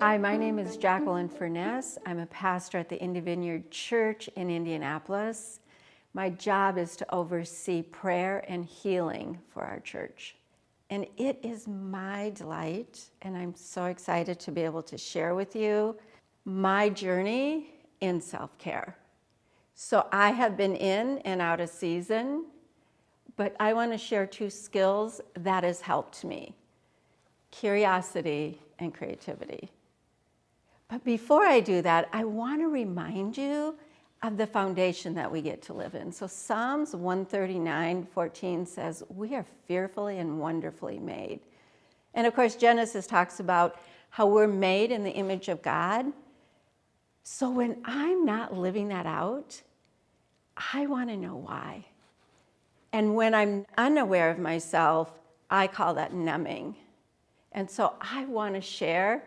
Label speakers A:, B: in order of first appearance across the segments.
A: Hi, my name is Jacqueline Furness. I'm a pastor at the Indian Vineyard Church in Indianapolis. My job is to oversee prayer and healing for our church. And it is my delight, and I'm so excited to be able to share with you my journey in self-care. So I have been in and out of season, but I want to share two skills that has helped me: curiosity and creativity. But before I do that, I want to remind you of the foundation that we get to live in. So Psalms 139:14 says, we are fearfully and wonderfully made. And of course, Genesis talks about how we're made in the image of God. So when I'm not living that out, I want to know why. And when I'm unaware of myself, I call that numbing. And so I want to share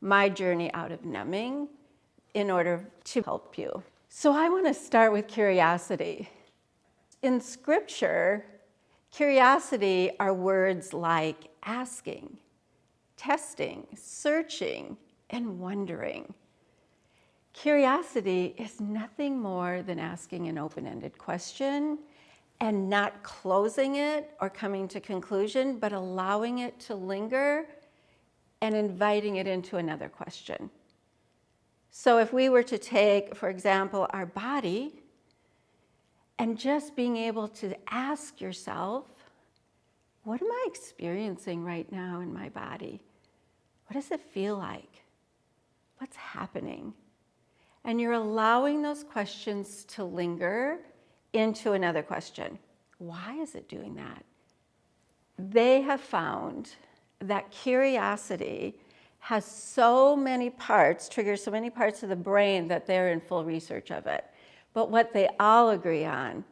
A: my journey out of numbing in order to help you. So I want to start with curiosity. In Scripture, curiosity are words like asking, testing, searching, and wondering. Curiosity is nothing more than asking an open-ended question and not closing it or coming to conclusion, but allowing it to linger and inviting it into another question. So if we were to take, for example, our body, and just being able to ask yourself, what am I experiencing right now in my body? What does it feel like? What's happening? And you're allowing those questions to linger into another question. Why is it doing that? They have found that curiosity has so many parts, triggers so many parts of the brain that they're in full research of it. But what they all agree on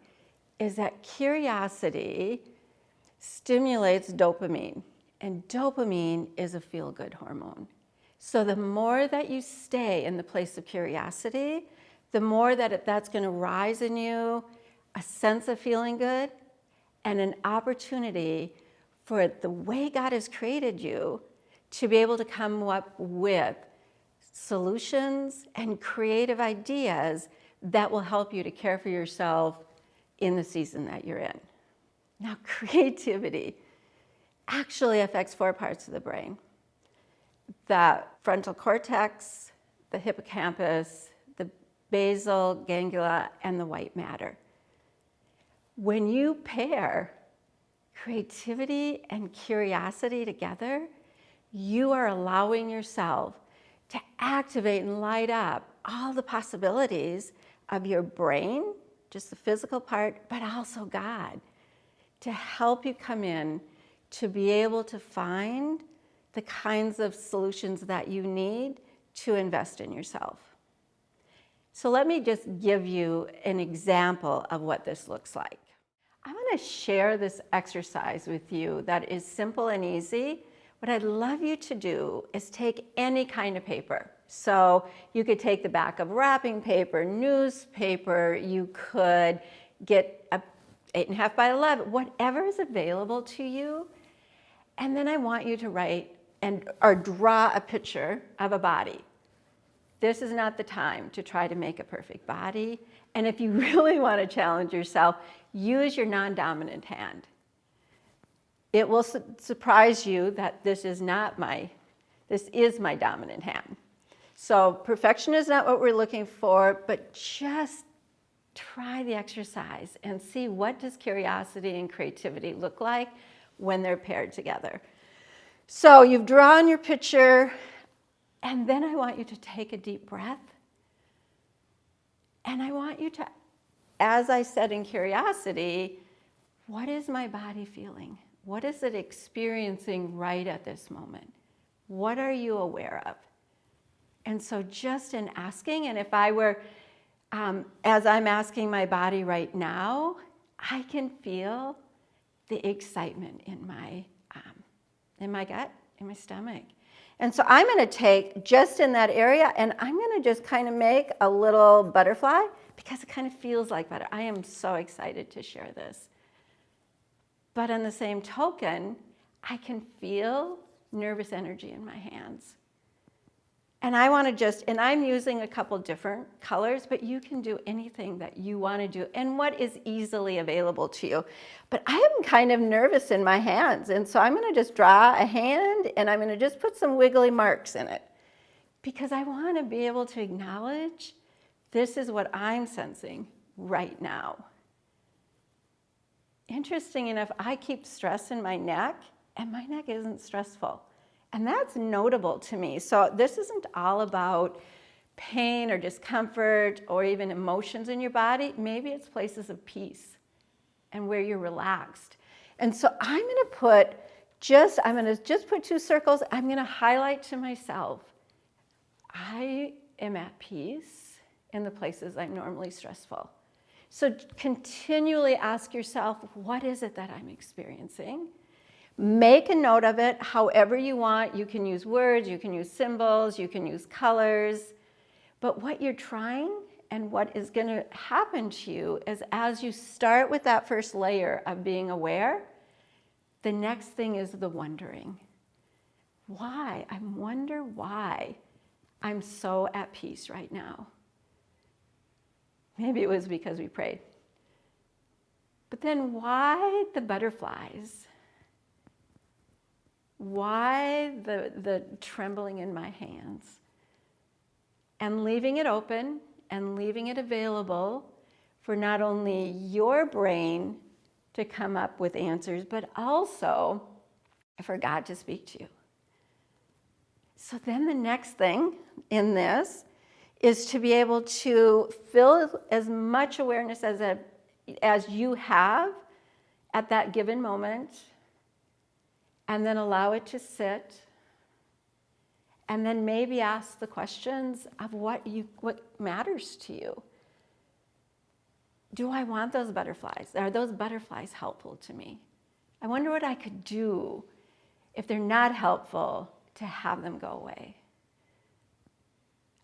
A: is that curiosity stimulates dopamine, and dopamine is a feel-good hormone. So the more that you stay in the place of curiosity, the more that that's going to rise in you a sense of feeling good and an opportunity for the way God has created you to be able to come up with solutions and creative ideas that will help you to care for yourself in the season that you're in. Now, creativity actually affects 4 parts of the brain: the frontal cortex, the hippocampus, the basal ganglia, and the white matter. When you pair creativity and curiosity together, you are allowing yourself to activate and light up all the possibilities of your brain, just the physical part, but also God, to help you come in to be able to find the kinds of solutions that you need to invest in yourself. So let me just give you an example of what this looks like. I want to share this exercise with you that is simple and easy. What I'd love you to do is take any kind of paper. So you could take the back of wrapping paper, newspaper, you could get a 8.5 by 11, whatever is available to you. And then I want you to write or draw a picture of a body. This is not the time to try to make a perfect body. And if you really want to challenge yourself, use your non-dominant hand. It will surprise you that this is my dominant hand. So perfection is not what we're looking for, but just try the exercise and see, what does curiosity and creativity look like when they're paired together. So you've drawn your picture, and then I want you to take a deep breath. And I want you to, as I said in curiosity, what is my body feeling? What is it experiencing right at this moment? What are you aware of? And so just in asking, and if I were, as I'm asking my body right now, I can feel the excitement in my gut, in my stomach. And so I'm going to take just in that area, and I'm going to just kind of make a little butterfly because it kind of feels like butter. I am so excited to share this. But on the same token, I can feel nervous energy in my hands. And I want to just, and I'm using a couple different colors, but you can do anything that you want to do and what is easily available to you. But I am kind of nervous in my hands. And so I'm going to just draw a hand and I'm going to just put some wiggly marks in it because I want to be able to acknowledge this is what I'm sensing right now. Interesting enough, I keep stress in my neck and my neck isn't stressful. And that's notable to me. So this isn't all about pain or discomfort or even emotions in your body. Maybe it's places of peace and where you're relaxed. And so I'm going to just put 2 circles. I'm going to highlight to myself, I am at peace in the places I'm normally stressful. So continually ask yourself, what is it that I'm experiencing? Make a note of it however you want. You can use words, you can use symbols, you can use colors. But what you're trying and what is going to happen to you is as you start with that first layer of being aware, the next thing is the wondering. Why? I wonder why I'm so at peace right now. Maybe it was because we prayed. But then why the butterflies? Why the trembling in my hands? And leaving it open and leaving it available for not only your brain to come up with answers, but also for God to speak to you. So then the next thing in this is to be able to feel as much awareness as you have at that given moment, and then allow it to sit, and then maybe ask the questions of what matters to you. Do I want those butterflies? Are those butterflies helpful to me? I wonder what I could do if they're not helpful to have them go away.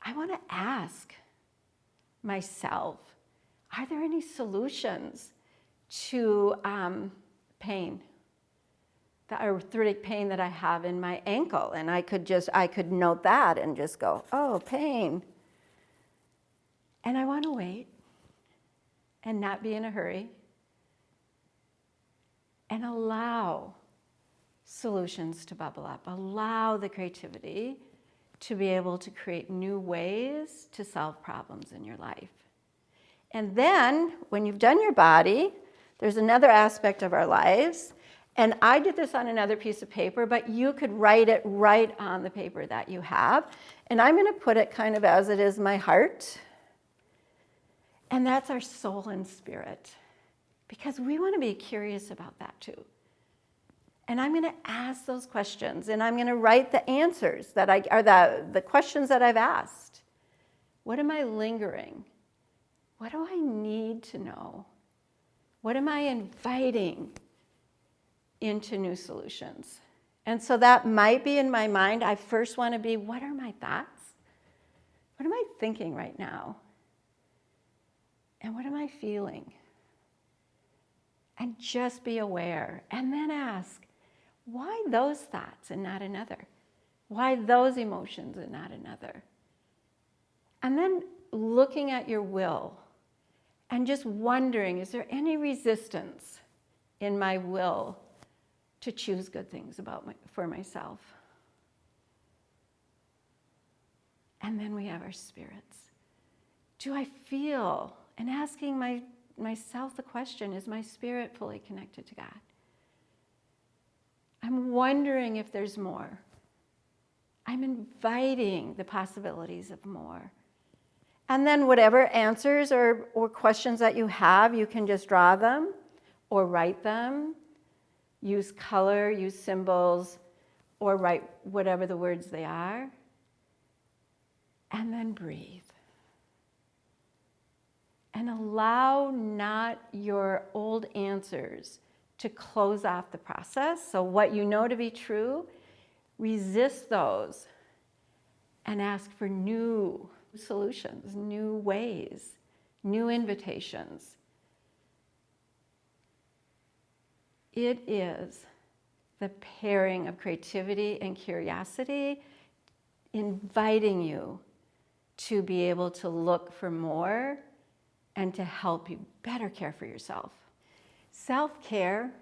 A: I want to ask myself, are there any solutions to pain? The arthritic pain that I have in my ankle, and I could note that and just go, oh, pain. And I want to wait and not be in a hurry and allow solutions to bubble up, allow the creativity to be able to create new ways to solve problems in your life. And then when you've done your body, there's another aspect of our lives. And I did this on another piece of paper, but you could write it right on the paper that you have. And I'm going to put it kind of as it is my heart. And that's our soul and spirit. Because we want to be curious about that too. And I'm going to ask those questions. And I'm going to write the answers that are the questions that I've asked. What am I lingering? What do I need to know? What am I inviting into new solutions? And so that might be in my mind. I first want to be, what are my thoughts? What am I thinking right now? And what am I feeling? And just be aware. And then ask, why those thoughts and not another? Why those emotions and not another? And then looking at your will and just wondering, is there any resistance in my will to choose good things for myself? And then we have our spirits. Do I feel, and asking myself the question, is my spirit fully connected to God? I'm wondering if there's more. I'm inviting the possibilities of more. And then whatever answers or questions that you have, you can just draw them or write them. Use color, use symbols, or write whatever the words they are. And then breathe. And allow not your old answers to close off the process. So what you know to be true, resist those and ask for new solutions, new ways, new invitations. It is the pairing of creativity and curiosity inviting you to be able to look for more and to help you better care for yourself. Self-care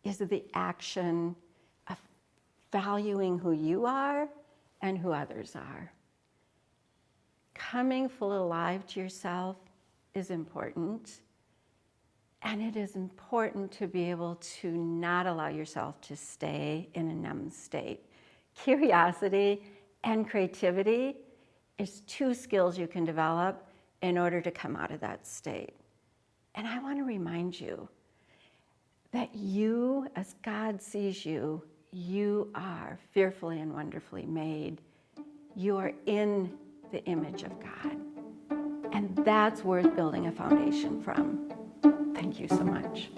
A: is the action of valuing who you are and who others are. Coming full alive to yourself is important, and it is important to be able to not allow yourself to stay in a numb state. Curiosity and creativity is two skills you can develop in order to come out of that state. And I want to remind you that you, as God sees you, you are fearfully and wonderfully made. You are in the image of God. And that's worth building a foundation from. Thank you so much.